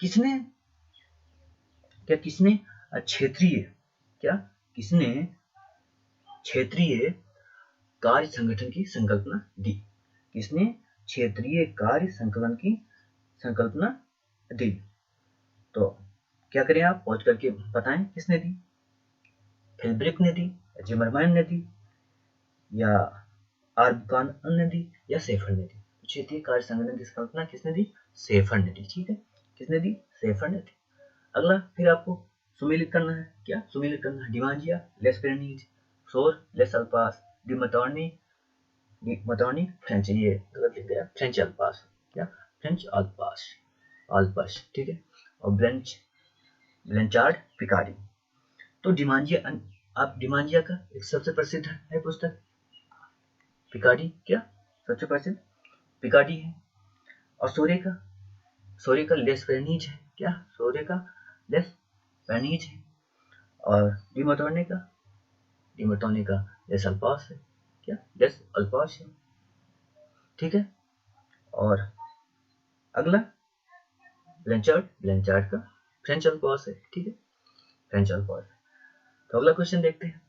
किसने क्षेत्रीय क्षेत्रीय कार्य संगठन की संकल्पना दी? किसने क्षेत्रीय कार्य संकलन की संकल्पना दी? तो क्या करें आप, पहुंच करके बताएं किसने दी? हिल्ब्रिक ने दी, जिमरमैन ने दी, या आर्बकान ने दी, या सेफर ने दी? क्षेत्रीय कार्य संगठन की संकल्पना किसने दी? सेफर ने दी। ठीक है, किसने दी? सेफर ने दी। अगला फिर आपको सुमेलित करना है। क्या सुमेलित करना है? डिमांजिया, लेस पेरेनीज, सोर, लेस अल्पास, डिमटॉर्नी फ्रेंच, ये गलत लिख गया, फ्रेंच अल्पास, क्या फ्रेंच अल्पास, ठीक है, और ब्लेंचार्ड पिकार्डी। तो डिमांजिया का एक सबसे प्रसिद्ध है पुस्तक पिकार्डी, क्या सबसे प्रसिद्ध पिकार्डी है। और सोरे का लेस पेरेनीज है, क्या सोरे का लेस पेरेनीज है। और डिमटॉर्नी का लेस अल्पास है, क्या लेस अल्पास है। ठीक है, और अगला ब्लेंचार्ड का फ्रेंच अल्पास है। ठीक है, फ्रेंच अल्पास है। तो अगला क्वेश्चन देखते हैं।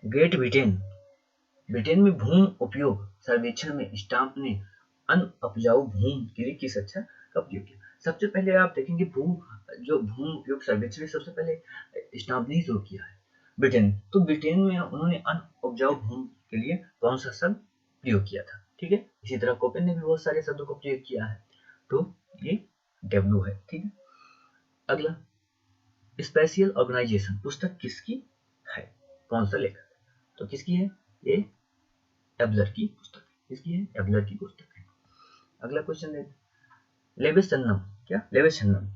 ग्रेट ब्रिटेन में भूमि उपयोग सर्वेक्षण में स्टाम्प ने अनउपजाऊ भूमि के लिए किस अक्षर का उपयोग किया? सबसे पहले आप देखेंगे भूमि उपयोग सर्वेक्षण ने सबसे पहले स्टाम्प ने शुरू किया है ब्रिटेन। तो ब्रिटेन में उन्होंने अनउपजाऊ भूमि के लिए कौन सा शब्द प्रयोग किया था? ठीक है, इसी तरह कोपेन ने भी बहुत सारे शब्दों को प्रयोग किया है, तो ये डब्ल्यू है। ठीक है, अगला स्पेशियल ऑर्गेनाइजेशन पुस्तक किसकी है? कौन सा लेखक? तो किसकी है? ये एबलर की पुस्तक है। किसकी है? एबलर की पुस्तक है। अगला क्वेश्चन देखते हैं। लेवेसन्नम, क्या लेवेसन्नम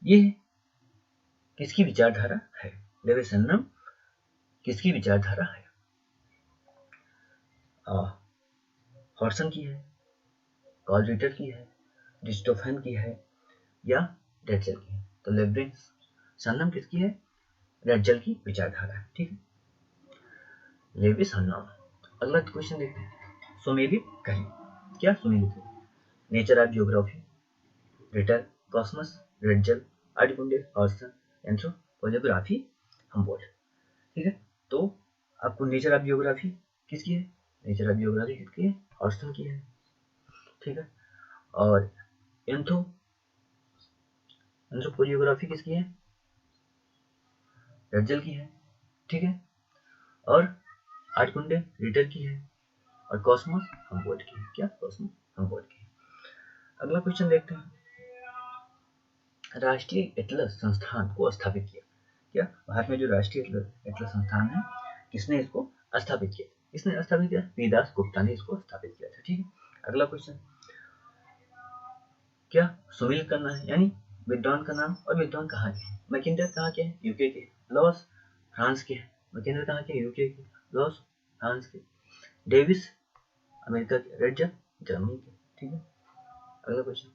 ये किसकी विचारधारा है? लेवेसन्नम किसकी विचारधारा है? हॉर्सन की है, कार्ल रिटर की है, डिस्टोफेन की है, या रेटजल की है? तो लेवेसन्नम किसकी है? रेटजल की विचारधारा है। ठीक है, लेविसन्नम। अगला क्वेश्चन देखते हैं। सुमेलित करें, क्या सुमेलित करें? Nature of geography, Ritter, Cosmos, Ratzel, Erdkunde, Hartshorne, anthropogeography, Humboldt. ठीक है, तो आपको नेचर ऑफ जियोग्राफी किसकी है? नेचर ऑफ जियोग्राफी किसकी है? हॉर्सन की है। ठीक है, और एंथ्रोपोजियोग्राफी किसकी है? रेटजल की है। ठीक है, और आर्टिकुंडे रिटर की है, और कॉस्मोस हम्बोल्ट की है। क्या कॉस्मोस हम्बोल्ट की है। अगला क्वेश्चन देखते हैं। राष्ट्रीय एटलस संस्थान को स्थापित किया? क्या भारत में जो राष्ट्रीय एटलस संस्थान है, किसने इसको स्थापित किया? इसने स्थापित किया, पी दास गुप्ता ने इसको स्थापित किया था। ठीक है, अगला क्वेश्चन। क्या सुमेलित करना है, यानी विद्वान का नाम और विद्वान कहाँ के हैं? मैकिन्टर कहाँ के हैं? यूके के। लॉस फ्रांस के हैं। मैकिन्टर कहाँ के? यूके के। लॉस फ्रांस के। डेविस अमेरिका के। रेटजल जर्मनी के। ठीक है, अगला क्वेश्चन।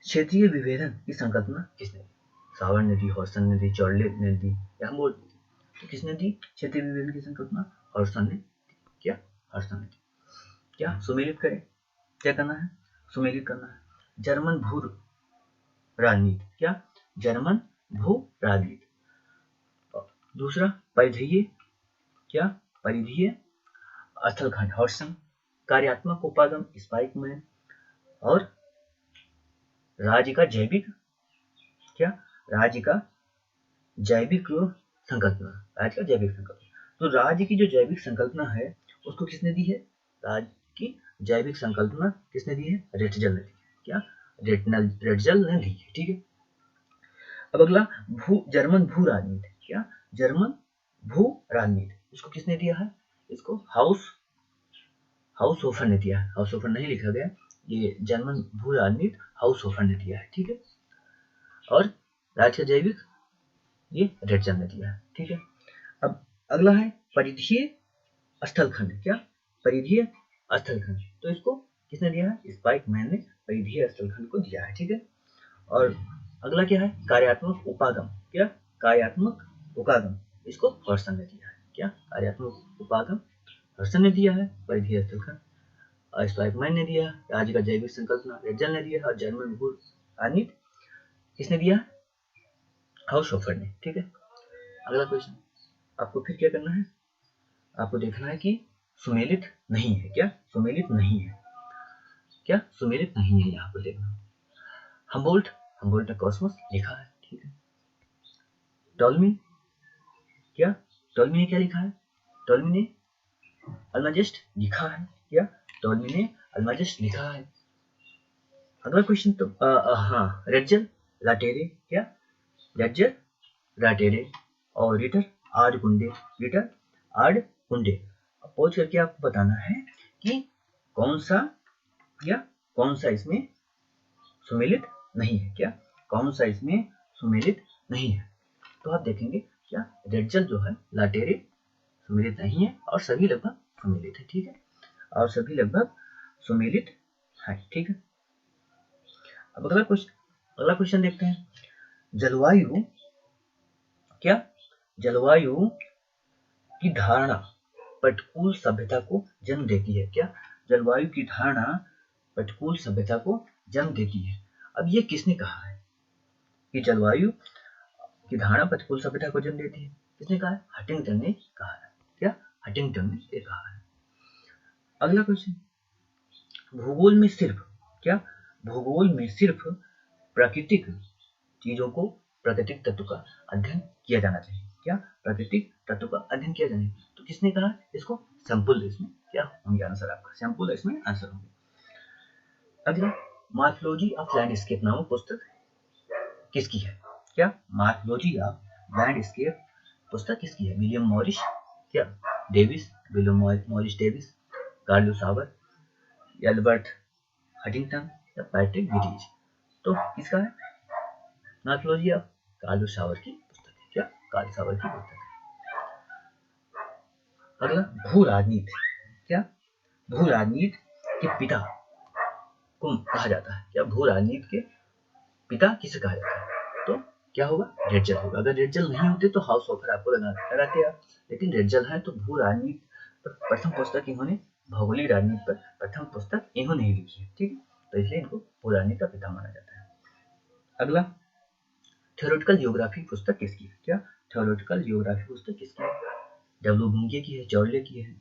क्षेत्रीय विभेदन की संकल्पना किसने दी? सावर ने दी, हॉर्सन ने दी, चॉर्ले ने दी, या हम्बोल्ट ने दी? तो किसने दी क्षेत्रीय विभेदन की संकल्पना? हॉर्सन ने दी। क्या हॉर्सन ने दी। क्या सुमेलित करें, क्या करना है? सुमेलित करना है। जर्मन भू राजनीति, क्या जर्मन भू राजनीति। दूसरा परिधीय, क्या परिधीय स्थलखंड, हॉर्सन। कार्यात्मक उपागम, स्पाइकमैन। और राज्य का जैविक, क्या राज्य का जैविक संकल्पना, राज्य का जैविक संकल्पना। तो राज्य की जो जैविक संकल्पना है उसको किसने दी है? राज्य की जैविक संकल्पना किसने दी है? रेटजल ने दी है। क्या रेटजल ने दी है। ठीक है, अब अगला जर्मन भू राजनीति, क्या जर्मन भू राजनीति, इसको किसने दिया है? इसको हाउसहोफर ने दिया है। हाउसहोफर नहीं लिखा गया, ये जर्मन भू राजनीति हाउसहोफर ने दिया है। ठीक है, और राज्य का जैविक ये रेटजल ने दिया है। ठीक है, अब अगला है परिधीय स्थलखंड, क्या परिधीय स्थलखंड, तो इसको किसने दिया है? स्पाइकमैन ने परिधीय स्थलखंड को दिया है। ठीक है, और अगला क्या है? कार्यात्मक उपागम, क्या कार्यात्मक उपागम, इसको हॉर्सन ने दिया है। क्या कार्यात्मक उपागम हॉर्सन ने दिया है। परिधीय स्थलखंड स्टॉइकमैन ने दिया, राज्य का जैविक संकल्पना रेटजल ने दिया, और जर्मन भू राजनीति किसने दिया, हाउसहोफर ने। ठीक है, अगला क्वेश्चन आपको फिर क्या करना है, आपको देखना है कि सुमेलित नहीं है क्या, सुमेलित नहीं है क्या, सुमेलित नहीं है, यहाँ पर देखना। हम्बोल्ट ने कॉस्मोस लिखा है। ठीक है, टॉलमी क्या, टॉलमी ने क्या लिखा है, टॉलमी ने अल्माजेस्ट लिखा है क्या, टॉलमी ने अल्माजेस्ट लिखा है। अगला क्वेश्चन तो हाँ, रेटजल लाटेरे क्या, रेटजल लाटेरे और रिटर आड कुंडे, रिटर आड कुंडे। अपोज करके आपको बताना है कि कौन सा इसमें सुमेलित नहीं है क्या, कौन सा इसमें सुमेलित नहीं है। तो आप देखेंगे क्या, रेटजल जो है लाटेरे सुमेलित नहीं है और सभी लगभग सुमेलित है। ठीक है, और सभी लगभग सुमेलित है। ठीक है, अब अगला क्वेश्चन देखते हैं। जलवायु क्या, जलवायु की धारणा प्रतिकूल सभ्यता को जन्म देती है क्या, जलवायु की धारणा प्रतिकूल सभ्यता को जन्म देती है। अब ये किसने कहा है कि जलवायु की धारणा प्रतिकूल सभ्यता को जन्म देती है, किसने कहा है, हंटिंगटन ने कहा है क्या, हंटिंगटन ने ये कहा है। अगला क्वेश्चन, भूगोल में सिर्फ क्या, भूगोल में सिर्फ प्राकृतिक चीजों को, प्राकृतिक तत्व का अध्ययन किया जाना चाहिए क्या, प्राकृतिक तत्व का अध्ययन किया जाना चाहिए। तो किसने कहा इसको, सैंपल, इसमें क्या होंगे आंसर आपका, सैंपल इसमें आंसर होंगे। अगला, मॉर्फोलॉजी ऑफ लैंडस्केप नामक पुस्तक किसकी है क्या, मॉर्फोलॉजी ऑफ लैंडस्केप पुस्तक किसकी है, विलियम मॉरिस क्या, Davis, William Morris Davis, Carl Sauer, Albert Huntington या पैट्रिक विटीज। तो किसका है, मॉर्फोलॉजी ऑफ कार्लो सावर की पुस्तक है क्या, कार्लो सावर की पुस्तक है। अगला, भू राजनीति क्या, भू राजनीति के पिता को कहा जाता है क्या, भू राजनीति के पिता किसे कहा जाता है, तो क्या होगा, रेटजल होगा। अगर रेटजल नहीं होते तो हाउसहोफर आपको लगाते आप, लेकिन रेटजल है तो भू राजनीति पर प्रथम पुस्तक इन्होंने, भौगोलिक राजनीति पर प्रथम पुस्तक इन्होंने ही लिखी है। ठीक है, तो इसलिए इनको भू राजनीति का पिता माना जाता है। अगला, थ्योरेटिकल जियोग्राफी पुस्तक किसकी है क्या, थ्योरेटिकल जियोग्राफी पुस्तक किसकी है, डब्ल्यू बुंगे की है, जॉर्ले की है,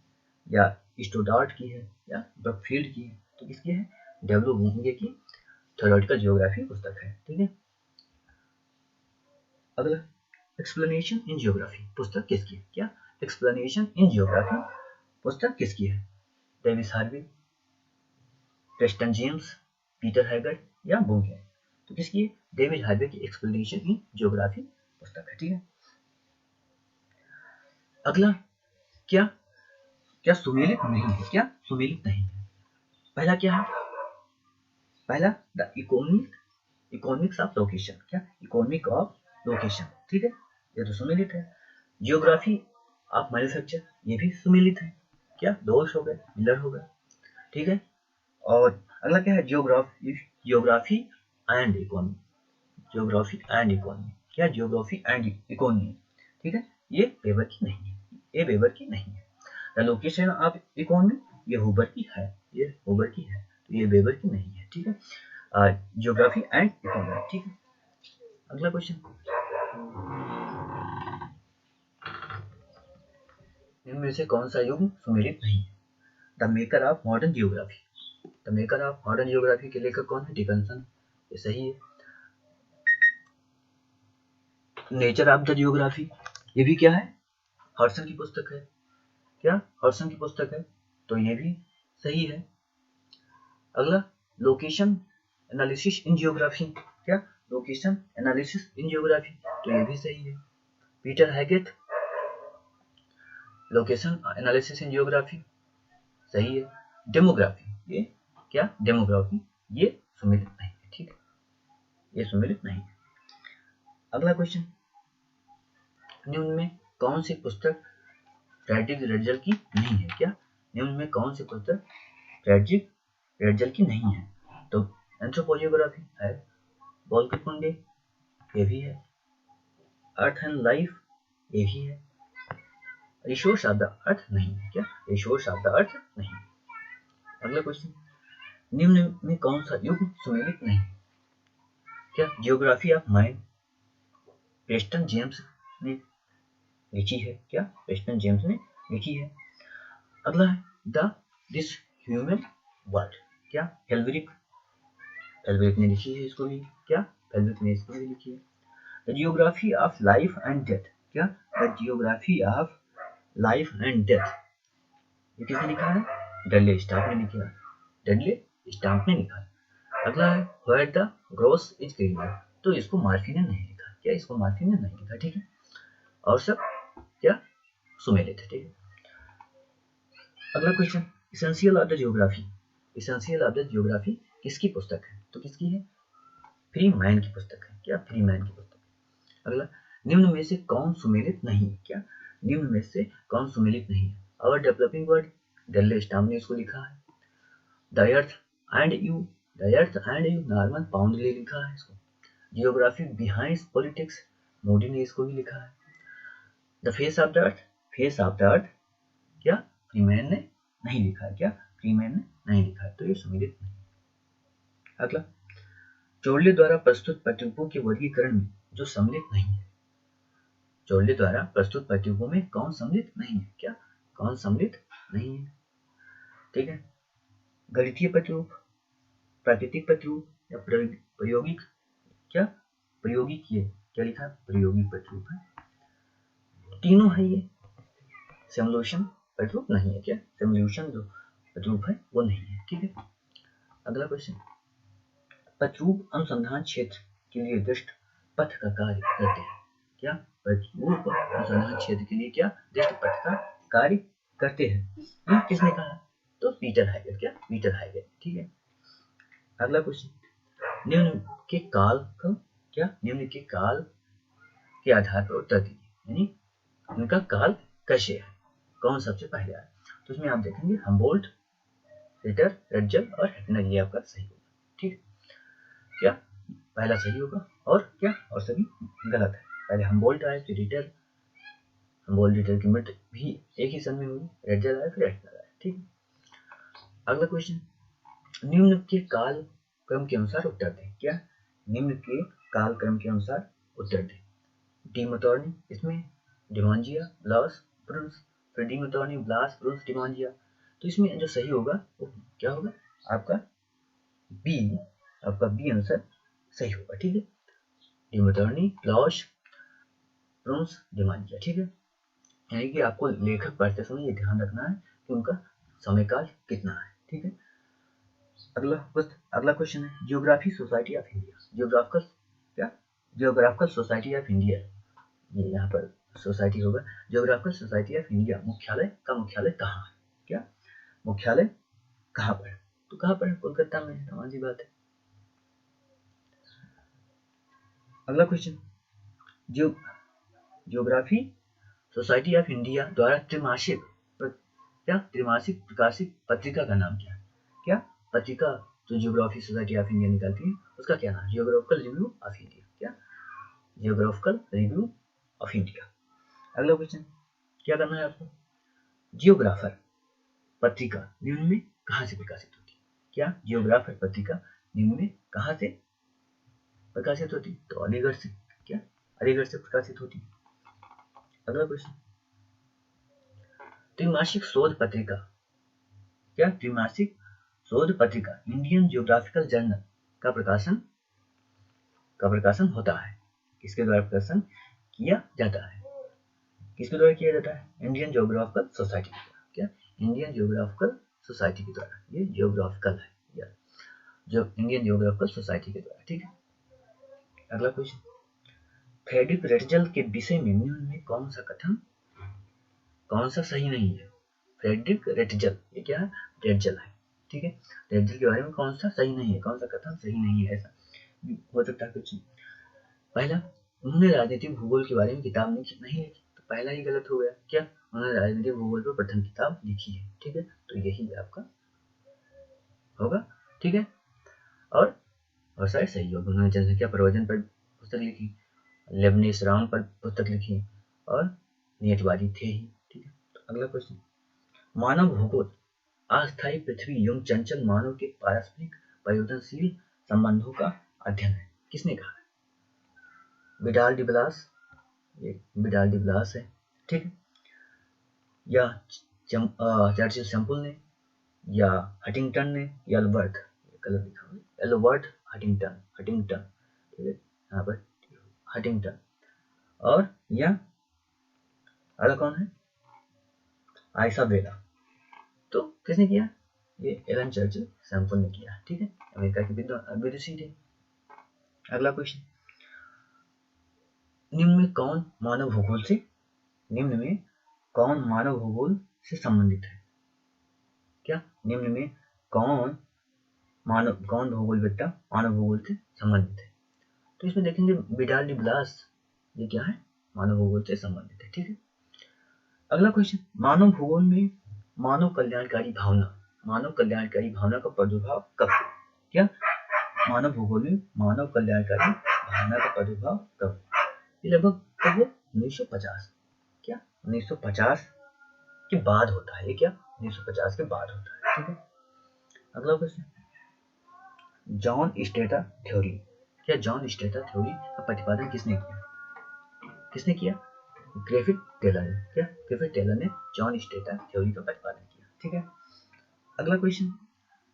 या स्टुडार्ट की है, या ब्रकफील्ड की है। तो किसकी है, डब्ल्यू बुंगे की थ्योरेटिकल जियोग्राफी पुस्तक है। ठीक है, अगला, एक्सप्लेनेशन इन जियोग्राफी पुस्तक किसकी है क्या, एक्सप्लेनेशन इन जियोग्राफी पुस्तक किसकी है, Davis Harvey, Preston James, Peter haggard या बुंगे। तो किसकी है, डेविड हार्वे की एक्सप्लेनेशन इन जियोग्राफी पुस्तक है। ठीक है, अगला, क्या सुमेलित नहीं है क्या, सुमेलित नहीं है। पहला क्या है, पहला द इकोनॉमिक्स ऑफ लोकेशन क्या, इकोनॉमिक ऑफ लोकेशन। ठीक है, ये तो सुमेलित है। जियोग्राफी ऑफ मैन्युफैक्चर, ये भी सुमेलित है क्या, दोष हो गए, मिलर हो गए। ठीक है, और अगला क्या है, geography and economy, geography and economy क्या, जियोग्राफी एंड इकोनॉमी। ठीक है, ये वेबर की नहीं है, ये वेबर की नहीं है। द लोकेशन ऑफ इकोनॉमी, ये हुबर की है, ये हुबर की है, तो ये वेबर की नहीं है। ठीक है, जियोग्राफी एंड इकोनॉमी। ठीक है, अगला क्वेश्चन, इनमें से कौन सा युग सुमेलित नहीं है। The maker of modern geography, the maker of modern geography के लेखक कौन है, डिकन्सन, ये सही है। नेचर ऑफ द जियोग्राफी, ये भी क्या है, हॉर्सन की पुस्तक है क्या, हॉर्सन की पुस्तक है, तो ये भी सही है। अगला, लोकेशन एनालिसिस इन जियोग्राफी क्या, लोकेशन एनालिसिस इन जियोग्राफी, तो ये भी सही है। Peter Haggett, location analysis in geography, सही है। डेमोग्राफी, ये क्या, डेमोग्राफी, ये सुमेलित नहीं है। ठीक है, ये सुमेलित नहीं है। अगला क्वेश्चन, निम्न में कौन सी पुस्तक फ्रेडरिक रेटजल की नहीं है क्या, निम्न में कौन सी पुस्तक फ्रेडरिक रेटजल की नहीं है। तो एंथ्रोपोजियोग्राफी है, बोल्किकुंडे ये भी है, अर्थ एंड लाइफ ये भी है, रिसोर्स ऑफ द अर्थ नहीं है क्या, रिसोर्स ऑफ द अर्थ नहीं। अगला क्वेश्चन, निम्न में कौन सा युग सुमेलित नहीं? क्या geography of mind Preston James ने लिखी है? क्या प्रेस्टन जेम्स ने लिखी है? अगला है द दिस ह्यूमन वर्ल्ड, क्या हेल्वेरिक ने लिखी है इसको भी? क्या हेल्वेरिक ने इसको भी लिखी है? The geography of life and death, क्या the geography of life and death, ये किसने लिखा है? डडले स्टार्प ने लिखा है। डडले स्टार्प ने लिखा है। अगला है where the gross is cleaner, तो इसको मार्फी ने नहीं लिखा। क्या इसको मार्फी ने नहीं लिखा? ठीक है, और सब क्या सुमेलित है। ठीक है, अगला question, essential of the geography, essential of the geography किसकी पुस्तक है? तो किसकी है? फ्री मैन की पुस्तक है। क्या फ्री मैन की पुस्तक है? अगला, निम्न में से कौन सुमेलित नहीं है? क्या निम्न में से कौन सुमेलित नहीं है? आवर डेवलपिंग वर्ड, डल्ले स्टाम ने इसको लिखा है। The earth and you, the earth and you Norman Pounds लिखा है इसको। जियोग्राफी बिहाइंड पॉलिटिक्स, मोदी ने इसको भी लिखा है। The face of the earth, face of the earth, क्या फ्रीमैन ने नहीं लिखा है? क्या फ्रीमैन ने नहीं लिखा है, तो ये सुमेलित नहीं। अगला, चोरले द्वारा प्रस्तुत प्रतिरूपों के वर्गीकरण में जो सम्मिलित नहीं है, चोरले द्वारा प्रस्तुत प्रतिरूपों में कौन सम्मिलित नहीं है? क्या कौन सम्मिलित नहीं है? ठीक है, गणितीय प्रतिरूप, प्राकृतिक प्रतिरूप या प्रायोगिक, क्या प्रयोगिकीय, क्या लिखा है? प्रयोगिक प्रतिरूप है। तीनों है ये, सिमुलेशन प्रतिरूप नहीं है। क्या सिमुलेशन जो प्रतिरूप है वो नहीं है। ठीक है, अगला क्वेश्चन, प्रतिरूप अनुसंधान क्षेत्र के लिए दृष्ट पथ का कार्य करते हैं। क्या प्रतिरूप अनुसंधान क्षेत्र के लिए क्या दृष्ट पथ का कार्य करते हैं? किसने कहा? तो पीटर हाइगेट। क्या पीटर हाइगेट। ठीक है, अगला क्वेश्चन, निम्न के काल का, क्या निम्न के काल के आधार पर उत्तर दीजिए, यानी इनका काल कैसे है, कौन सबसे पहले आया? तो इसमें आप देखेंगे हम्बोल्ट, रिटर, रटजल और हैफनर, ये आपका सही होगा। ठीक, क्या पहला सही होगा और क्या और सभी गलत है। पहले हम्बोल्ट आए, फिर रिटर, हम्बोल्ट रिटर की मृत्यु भी एक ही सन में हुई, रटजल आया, फिर हैफनर आया। ठीक, अगला क्वेश्चन, निम्न के काल क्रम के अनुसार उत्तर दें। क्या निम्न के काल क्रम के अनुसार उत्तर दें? डीमोथॉर्नी, इसमें डिमांजिया, ब्लास, ब्रुन्स, फिर डीमोथॉर्नी, ब्लास, ब्रुन्स, डिमांजिया, तो इसमें जो सही होगा वो क्या होगा? आपका बी, आपका बी आंसर सही होगा। ठीक है, डीमोथॉर्नी, ब्लास, ब्रुन्स, डिमांजिया। ठीक है, यानी कि आपको लेखक पढ़ते समय ये ध्यान रखना है कि उनका समयकाल कितना है। ठीक है, अगला क्वेश्चन है geography society of India, geographical, क्या जियोग्राफिकल सोसाइटी ऑफ इंडिया, ये यहाँ पर सोसाइटी होगा। जियोग्राफिकल सोसाइटी ऑफ इंडिया मुख्यालय कहाँ है? क्या मुख्यालय कहाँ पर है? तो कहाँ पर है? कोलकाता में, सामान्य बात है। अगला question, geography society of India द्वारा त्रिमासिक प्रकाशित पत्रिका का नाम क्या है? क्या पत्रिका जो जियोग्राफी सोसाइटी ऑफ इंडिया निकालती है उसका क्या नाम? Geographical review of India. क्या जियोग्राफिकल रिव्यू ऑफ इंडिया। अगला क्वेश्चन, क्या करना है आपको? जियोग्राफर पत्रिका निम्न में कहाँ से प्रकाशित होती है? क्या जियोग्राफर पत्रिका निम्न में कहाँ से प्रकाशित होती? तो अलीगढ़ से। क्या अलीगढ़ से प्रकाशित होती। अगला क्वेश्चन, त्रिमासिक शोध पत्रिका, क्या त्रिमासिक शोध पत्रिका इंडियन जियोग्राफिकल जर्नल का प्रकाशन होता है? किसके द्वारा प्रकाशन किया जाता है? किसके द्वारा किया जाता है? इंडियन जियोग्राफिकल सोसाइटी के द्वारा। क्या इंडियन जियोग्राफिकल सोसाइटी के द्वारा, ये जियोग्राफिकल है या जो इंडियन जियोग्राफिकल सोसाइटी के द्वारा। ठीक है, अगला क्वेश्चन, फ्रेडरिक रटजल के विषय में निम्न में कौन सा कथन कौन सा सही नहीं है? फ्रेडरिक रटजल, ये क्या है? रटजल है। ठीक है, रटजल के बारे में कौन सा सही नहीं है, कौन सा कथन सही नहीं है, ऐसा हो सकता है कुछ। पहला, उन्होंने राजनीतिक भूगोल के बारे में किताब नहीं लिखी, तो पहला ही गलत हो गया। क्या उन्होंने राजनीतिक भूगोल पर प्रथम किताब लिखी है? ठीक है, तो यही आपका होगा। ठीक है, और शायद सही होगा। उन्होंने जनसंख्या प्रवचन पर पुस्तक लिखी, लेबनीज राउंड पर पुस्तक लिखी और नियतवादी थे ही। ठीक है, तो अगला क्वेश्चन, मानव भूगोल अस्थायी पृथ्वी एवं चंचल मानव के पारस्परिक परिवर्तनशील संबंधों का अध्ययन है। किसने कहा है? विडाल डी ब्लास, ये विडाल डी ब्लास है, ठीक है, या चर्चिल शैम्पूल ने, या हटिंगटन ने, या एल्बर्ट, कलर लिखा हुआ है एल्बर्ट हटिंगटन, हटिंगटन, ठीक है, यहाँ पर हटिंगटन, और या अगला कौन है? आइसाबेला। तो किसने किया? ये एलन चर्चिल शैम्पूल ने किया, ठीक है, अमेरिका के विदुषी थे। अगला क्वेश्चन, निम्न में कौन मानव भूगोल से, निम्न में कौन मानव भूगोल से संबंधित है? क्या निम्न में कौन भूगोलवेत्ता मानव भूगोल से संबंधित है? तो इसमें देखेंगे विडाल डी ब्लास, ये क्या है? मानव भूगोल से संबंधित है, ठीक है। अगला क्वेश्चन, मानव भूगोल में मानव कल्याणकारी भावना का प्रादुर्भाव कब हुआ? क्या मानव भूगोल में मानव कल्याणकारी भावना का प्रादुर्भाव कब? ये लगभग कब हुआ? 1950। क्या 1950 के बाद होता है? ये क्या 1950 के बाद होता है, ठीक है। अगला क्वेश्चन, जॉन स्टेटा थ्योरी, क्या जॉन स्टेटा थ्योरी का प्रतिपादन किसने किया? ग्रिफिथ टेलर ने। क्या ग्रिफिथ टेलर ने जॉन स्टेटा थ्योरी का प्रतिपादन किया, ठीक है। अगला क्वेश्चन,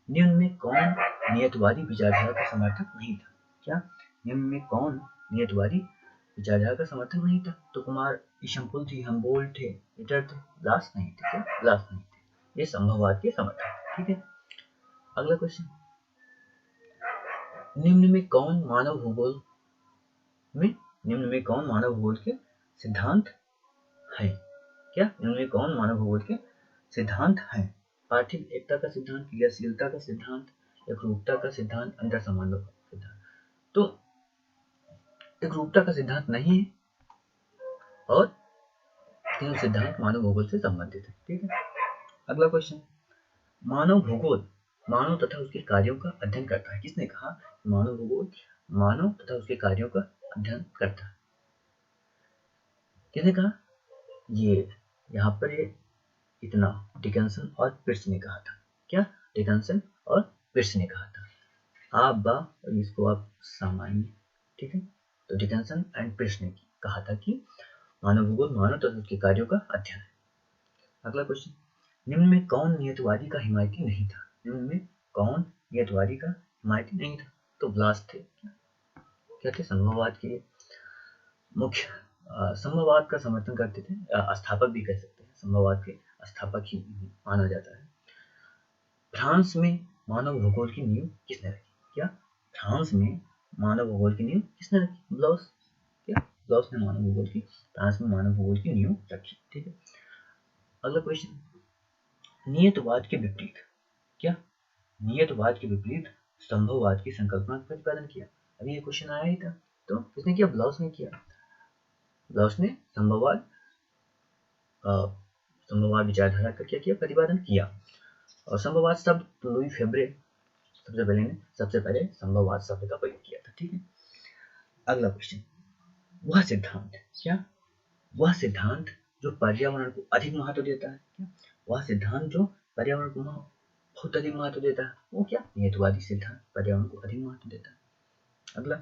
निम्न में कौन नियतवादी विचारधारा का समर्थक नहीं था? क्या निम्न में कौन नियतवादी विचारधारा का समर्थक नहीं था? तो कुमार शैम्पूल थी, हम्बोल्ट थे, हिटलर थे, ब्लास नहीं थे। क्या ब्लास नहीं थे, ये संभववाद के समर्थक, ठीक है। अगला क्वेश्चन, निम्न में कौन मानव भूगोल के सिद्धांत है? क्या निम्न में कौन मानव भूगोल के सिद्धांत है? पार्थिव एकता का सिद्धांत, क्रियाशीलता का सिद्धांत, एकरूपता का सिद्धांत, अंतर संबंध का सिद्धांत। तो एकरूपता का सिद्धांत नहीं है, और तीनों सिद्धांत मानव भूगोल से संबंधित है, ठीक है। अगला क्वेश्चन, मानव भूगोल मानव तथा उसके कार्यों का अध्ययन करता है। किसने कहा? मानव भूगोल मानव तथा उसके कार्यों का अध्ययन करता है। किसने कहा? ये यहाँ पर ये इतना डिकन्सन और पिर्स ने कहा था। क्या डिकन्सन और पिर्स ने कहा था। आप बा और इसको आप सामान्य, ठीक है। तो डिकन्सन एंड पिर्स ने कहा था कि मानव भूगोल मानव तथा उसके कार्यों का अध्ययन है। अगला क्वेश्चन, निम्न में कौन नियतवादी का हिमायती नहीं था? निम्न में कौन नियतवादी का हिमायती नहीं था? तो ब्लास थे। क्या थे? संभववाद के मुख्य संभववाद का समर्थन करते थे, स्थापक भी कह सकते हैं, संभववाद के स्थापक ही माना जाता है। फ्रांस में मानव भूगोल की नींव किसने रखी? क्या फ्रांस में मानव भूगोल की नींव किसने रखी? ब्लास। क्या ब्लास ने फ्रांस में मानव भूगोल की नींव रखी, ठीक है। अगला क्वेश्चन, नियतवाद के विपरीत, क्या नियतवाद के विपरीत संभववाद की संकल्पना का प्रतिपादन किया? अभी ये क्वेश्चन आया ही था, तो किसने किया? ब्लास ने किया। ब्लास ने संभववाद विचारधारा का क्या किया? प्रतिपादन किया। और संभववाद शब्द लुई फेब्रे सबसे पहले संभववाद शब्द का प्रयोग किया था, ठीक है। अगला क्वेश्चन, वह सिद्धांत, क्या वह सिद्धांत जो पर्यावरण को अधिक महत्व देता है? क्या वह सिद्धांत जो पर्यावरण को बहुत अधिक महत्व देता है, वो क्या? नियतवादी सिद्धांत पर्यावरण को अधिक महत्व देता है। अगला,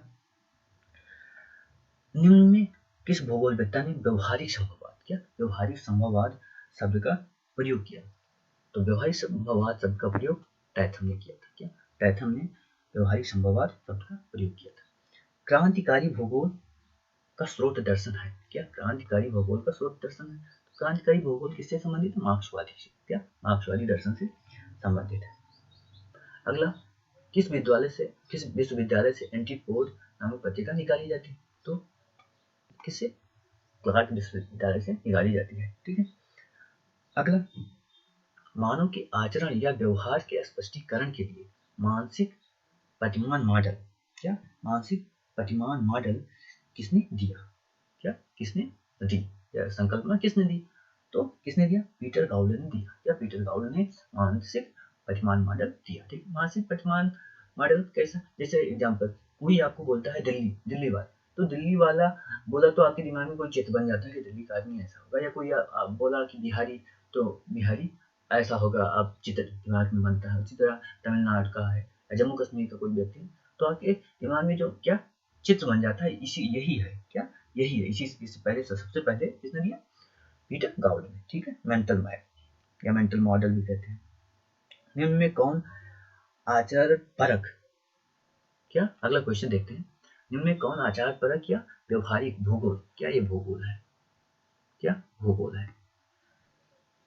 निम्न में किस भूगोलवेत्ता ने व्यवहारिक संभववाद, क्या व्यवहारिक संभववाद शब्द का प्रयोग किया? तो व्यवहारिक संभववाद शब्द का प्रयोग टैथम ने किया था। क्या टैथम ने व्यवहारिक संभववाद शब्द का प्रयोग किया था। क्रांतिकारी भूगोल का स्रोत दर्शन है। क्या क्रांतिकारी भूगोल का स्रोत दर्शन है? तो क्रांतिकारी भूगोल किससे संबंधित है? मार्क्सवादी से। क्या मार्क्सवादी दर्शन से संबंधित है। अगला, किस विश्वविद्यालय से एंटीपोड नामक पत्रिका निकाली जाती है? तो किससे? क्लार्क विश्वविद्यालय से निकाली जाती है, ठीक है। अगला, मानव के आचरण या व्यवहार के स्पष्टीकरण के लिए मानसिक प्रतिमान मॉडल, क्या मानसिक प्रतिमान मॉडल किसने दिया? क्या किसने दी? या संकल्पना किसने दी? तो किसने दिया? पीटर गाउडन ने दिया। क्या पीटर गाउडन ने मानसिक प्रतिमान मॉडल दिया, ठीक। मानसिक प्रतिमान मॉडल कैसा? जैसे एग्जांपल, कोई आपको बोलता है दिल्ली वाला, तो दिल्ली वाला बोला तो आपके दिमाग में कोई चित्र बन जाता है कि दिल्ली का आदमी ऐसा होगा, या कोई बोला कि बिहारी, तो बिहारी ऐसा होगा, आप चित्र दिमाग में बनता है। उसी तरह तमिलनाडु का है या जम्मू कश्मीर का कोई व्यक्ति, तो आपके दिमाग में जो क्या चित्र बन जाता है, इसी यही है क्या, यही है। इससे पहले सबसे पहले किसने दिया, पीटर गाउड ने, ठीक है। मेंटल मैप या मेंटल मॉडल भी कहते हैं। निम्न में कौन आचार परक, क्या, अगला क्वेश्चन देखते हैं। निम्न में कौन आचार परक या व्यवहारिक भूगोल, क्या ये भूगोल है, क्या भूगोल है।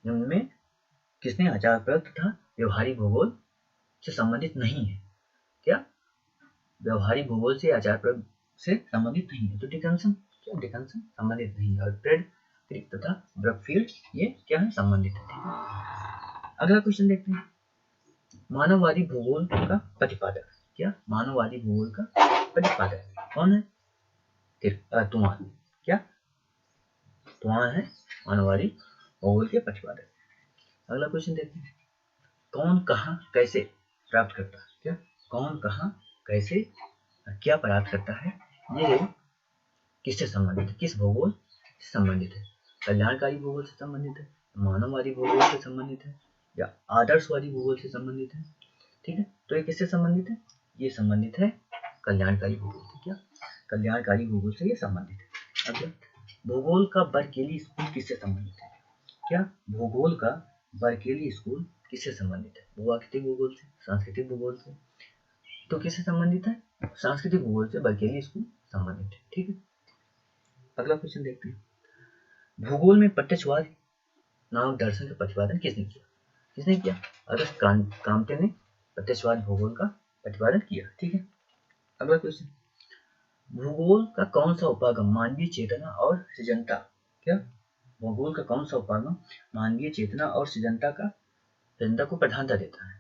निम्न में किसने आचार परक तथा व्यवहारिक भूगोल से संबंधित नहीं है, क्या व्यवहारिक भूगोल से आचार परक से संबंधित नहीं है, तो डिकन्सन, क्या डिकन्सन संबंधित नहीं है, और फ्रेड क्रिक तथा ब्रकफील्ड ये क्या है, संबंधित है, ठीक है। अगला क्वेश्चन देखते हैं। मानववादी भूगोल का प्रतिपादक, क्या मानववादी भूगोल का प्रतिपादक कौन है, तुआन, क्या तुआन है मानववादी भूगोल के प्रतिपादक। अगला क्वेश्चन देखते हैं। कौन कहाँ कैसे प्राप्त करता है, क्या कौन कहाँ कैसे क्या प्राप्त करता है, ये किससे संबंधित है, किस भूगोल से संबंधित है, कल्याणकारी भूगोल से संबंधित है, मानववादी भूगोल से संबंधित है, या आदर्शवादी भूगोल से संबंधित है, ठीक है। तो ये किससे संबंधित है, ये संबंधित है कल्याणकारी भूगोल से, क्या कल्याणकारी भूगोल से ये संबंधित है। अगला, भूगोल का बर्केली स्कूल किससे संबंधित है, क्या भूगोल का बर्केली स्कूल किससे संबंधित है, भूआकृतिक भूगोल से, सांस्कृतिक भूगोल से, तो किससे संबंधित है, सांस्कृतिक भूगोल से बर्केली स्कूल संबंधित है, ठीक है। अगला क्वेश्चन देखते हैं। भूगोल में प्रत्यक्षवाद नामक दर्शन का प्रतिपादन किसने किया, किसने किया, अगस्त कामते ने प्रत्यक्षवाद भूगोल का प्रतिपादन किया, ठीक है। अगला क्वेश्चन, भूगोल का कौन सा उपागम मानवीय चेतना और सृजनता, क्या भूगोल का कौन सा उपागम मानवीय चेतना और सृजनता को प्रधानता देता है,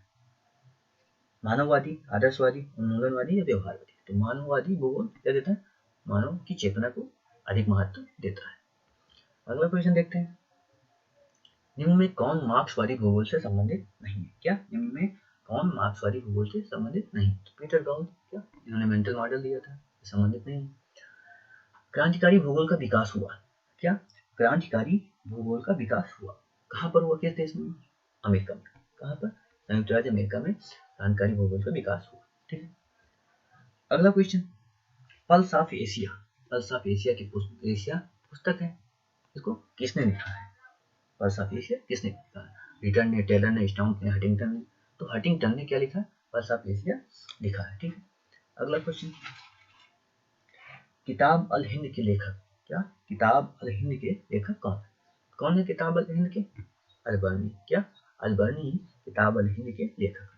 मानववादी, आदर्शवादी, उन्मूलनवादी या व्यवहारवादी। तो मानववादी भूगोल क्या देता है, मानव की चेतना को अधिक महत्व देता है। अगला क्वेश्चन देखते हैं। निम्न में कौन मार्क्सवादी भूगोल से संबंधित नहीं है, क्या निम्न में कौन मार्क्सवादी भूगोल से संबंधित नहीं, तो पीटर गाउड, क्या इन्होंने मेंटल मॉडल दिया था, संबंधित नहीं है। क्रांतिकारी भूगोल का विकास हुआ, क्या क्रांतिकारी भूगोल का विकास हुआ, कहाँ पर हुआ, किस देश में, अमेरिका में, कहाँ पर, संयुक्त राज्य अमेरिका में क्रांतिकारी भूगोल का विकास हुआ, ठीक है। अगला question, pulse of Asia, pulse of Asia की पुस्तक है, इसको किसने लिखा है, पल्स ऑफ एशिया किसने लिखा है, रिटर्न ने, टेलर ने, स्टाउट ने, हटिंगटन ने, तो हटिंगटन ने क्या लिखा है, पल्स ऑफ एशिया लिखा है, ठीक है। अगला क्वेश्चन, किताब अल हिंद के लेखक, क्या किताब अल हिंद के लेखक कौन है किताब अल हिंद के, अलबर्नी, क्या अलबर्नी किताब अल हिंद के लेखक।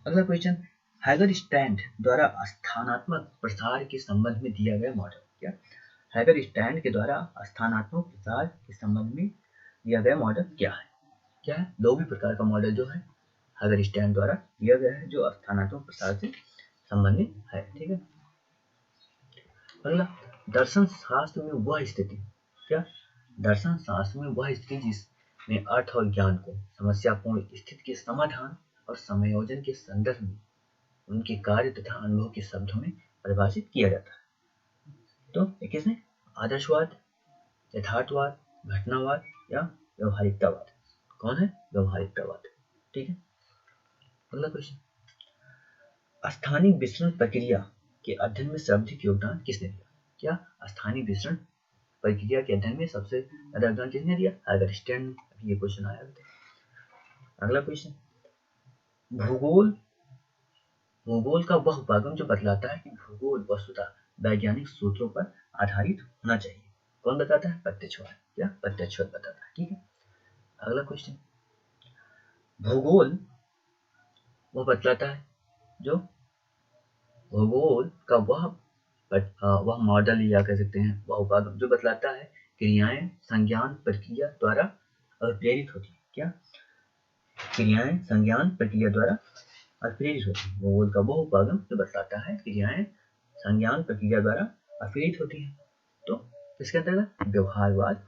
अगला क्वेश्चन, हैगर स्टैंड द्वारा स्थानात्मक प्रसार के संबंध में दिया गया मॉडल, क्या हैगर स्टैंड के द्वारा स्थानात्मक प्रसार के संबंध में दिया गया मॉडल क्या है, लोभी प्रकार का मॉडल जो है हैगर स्टैंड द्वारा दिया गया है, जो स्थानात्मक प्रसार से संबंधित है, ठीक है। अगला, दर्शन शास्त्र में वह स्थिति, क्या दर्शन शास्त्र में वह स्थिति जिसमें अर्थ और ज्ञान को समस्यापूर्ण स्थिति के समाधान और समायोजन के संदर्भ में उनके कार्य तथा अनुभव के शब्दों में परिभाषित किया जाता है, तो किसने, आदर्शवाद, यथार्थवाद, घटनावाद या व्यवहारिकतावाद, कौन है, व्यवहारिकतावाद, ठीक है। अगला क्वेश्चन, स्थानिक विसरण प्रक्रिया के अध्ययन में सर्वाधिक योगदान किसने दिया, क्या स्थानीय विसरण प्रक्रिया के अध्ययन में सबसे ज्यादा योगदान किसने दिया, हैगर स्टैंड ने, अभी ये क्वेश्चन आया था। अगला क्वेश्चन, भूगोल का वह उपागम जो बतलाता है कि भूगोल वस्तुतः वैज्ञानिक सूत्रों पर आधारित होना चाहिए, कौन बताता है, प्रत्यक्षवाद, क्या प्रत्यक्षवाद बताता है, ठीक है। अगला क्वेश्चन, भूगोल वह बतलाता है जो भूगोल का वह मॉडल या कह सकते हैं वह उपागम जो बतलाता है क्रियाएं संज्ञान प्रक्रिया द्वारा अभिप्रेरित होती है, क्या क्रियाएं संज्ञान प्रक्रिया द्वारा अभिप्रेरित होती है, भूगोल का वह उपागम जो बतलाता है क्रियाएं संज्ञान प्रक्रिया द्वारा अभिप्रेरित होती है, तो इसके अंतर्गत व्यवहारवाद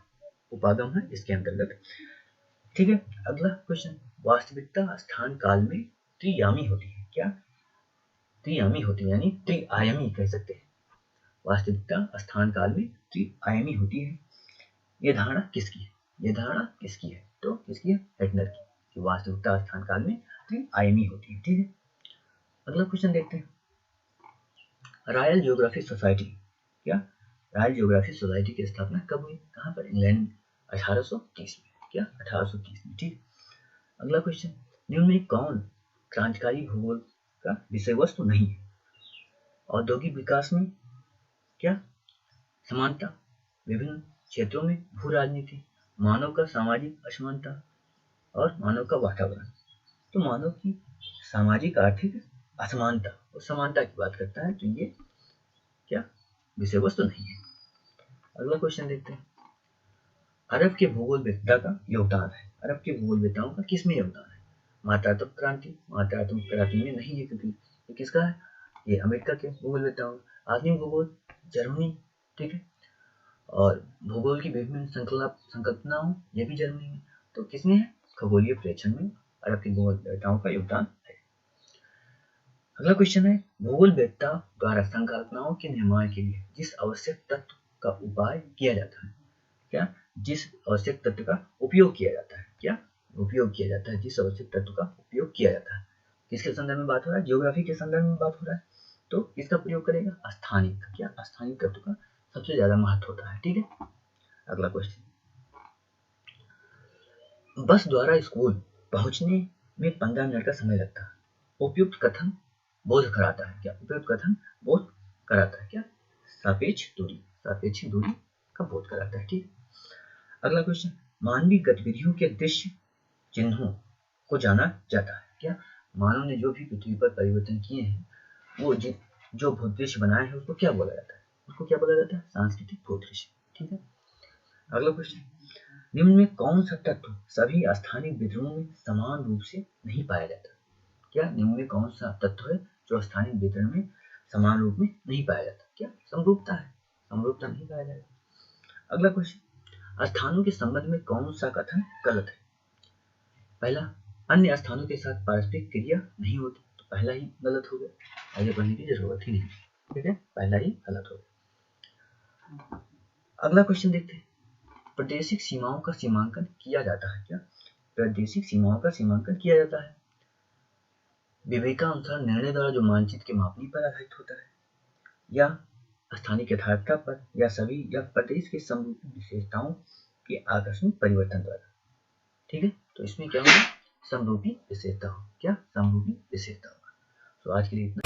उपागम है इसके अंतर्गत, ठीक है। अगला क्वेश्चन, वास्तविकता स्थान काल में त्रियामी होती है, क्या त्रियामी होती है, यानी त्रिआयामी कह सकते हैं, वास्तविकता स्थान काल में त्रिआयामी होती है, ये धारणा किसकी है, ये धारणा किसकी है, तो किसकी है? हेटनर की, कि वास्तविकता स्थान काल में आयामी होती है। ठीक है, अगला क्वेश्चन देखते हैं। रॉयल जियोग्राफिक सोसाइटी, क्या रॉयल जियोग्राफिक सोसाइटी की स्थापना कब हुई? कहाँ पर? इंग्लैंड में 1830 में। क्या 1830 में। ठीक, अगला क्वेश्चन, निम्न में कौन क्रांतिकारी भूगोल का विषय वस्तु नहीं है? औद्योगिक विकास में क्या समानता, विभिन्न क्षेत्रों में भू राजनीति, मानव का सामाजिक असमानता और मानव का वातावरण। तो मानव की सामाजिक आर्थिक असमानता और समानता की बात करता है, तो ये क्या विषय वस्तु नहीं है। अगला क्वेश्चन देखते हैं। अरब के भूगोलवेत्ता का योगदान है। अरब के भूगोलवेत्ताओं का किसमें योगदान है? मात्रात्मक क्रांति, मात्रात्मक क्रांति में नहीं है, क्योंकि ये किसका है? ये अमेरिका के भूगोलवेत्ताओं। आधुनिक भूगोल जर्मनी, ठीक है, और भूगोल की विभिन्न संकल्पनाओं ये भी जर्मनी में। तो किसमें है? खगोलीय प्रेक्षण में अरब के भूगोलवेत्ताओं का योगदान है। अगला क्वेश्चन है, भूगोलवेत्ता द्वारा संकल्पनाओं के निर्माण के लिए जिस आवश्यक तत्व का उपाय किया जाता है, क्या जिस आवश्यक तत्व का उपयोग किया जाता है, क्या उपयोग किया जाता है, जिस आवश्यक तत्व का उपयोग किया जाता है, किसके संदर्भ में बात हो रहा है? ज्योग्राफी के संदर्भ में बात हो रहा है। तो किसका प्रयोग करेगा? स्थानिक, क्या स्थानिक तत्व का सबसे ज्यादा महत्व होता है। ठीक है, अगला क्वेश्चन, बस द्वारा स्कूल पहुंचने में 15 मिनट का समय लगता है। उपयुक्त कथन बोध कराता है, क्या उपयुक्त कथन बोध कराता है? क्या सापेक्ष दूरी का बोध कराता है। ठीक, अगला क्वेश्चन, मानवीय गतिविधियों के दृश्य चिन्हों को जाना जाता है। क्या मानव ने जो भी पृथ्वी पर परिवर्तन किए हैं, वो जो भूदृश्य बनाए हैं, उसको क्या बोला जाता है? उसको क्या बोला जाता है? सांस्कृतिक भूदृश्य। ठीक है, अगला क्वेश्चन, निम्न में कौन सा तत्व सभी स्थानिक वितरणों में समान रूप से नहीं पाया जाता? क्या निम्न में कौन सा तत्व है जो स्थानिक वितरण में समान रूप में नहीं पाया जाता? क्या समरूपता है, समरूपता नहीं पाया जाएगा। अगला क्वेश्चन, स्थानों के संबंध में कौन सा कथन गलत है? पहला, अन्य स्थानों के साथ पारस्परिक क्रिया नहीं होती, तो पहला ही गलत हो गया, आगे बढ़ने की जरूरत ही नहीं। ठीक है, पहला ही गलत हो गया। अगला क्वेश्चन देखते हैं, प्रादेशिक सीमाओं का सीमांकन किया जाता है। क्या प्रादेशिक सीमाओं का सीमांकन किया जाता है? विवेकानुसार निर्णय द्वारा जो मानचित्र के मापनी पर आधारित होता है, या स्थानिक यथार्थता पर, या सभी, या प्रदेश के समरूपी विशेषताओं के आकस्मिक परिवर्तन द्वारा। ठीक है, तो इसमें क्या होगा? समरूपी विशेषता हो। क्या समरूपी विशेषता होगा। तो आज के लिए इतना।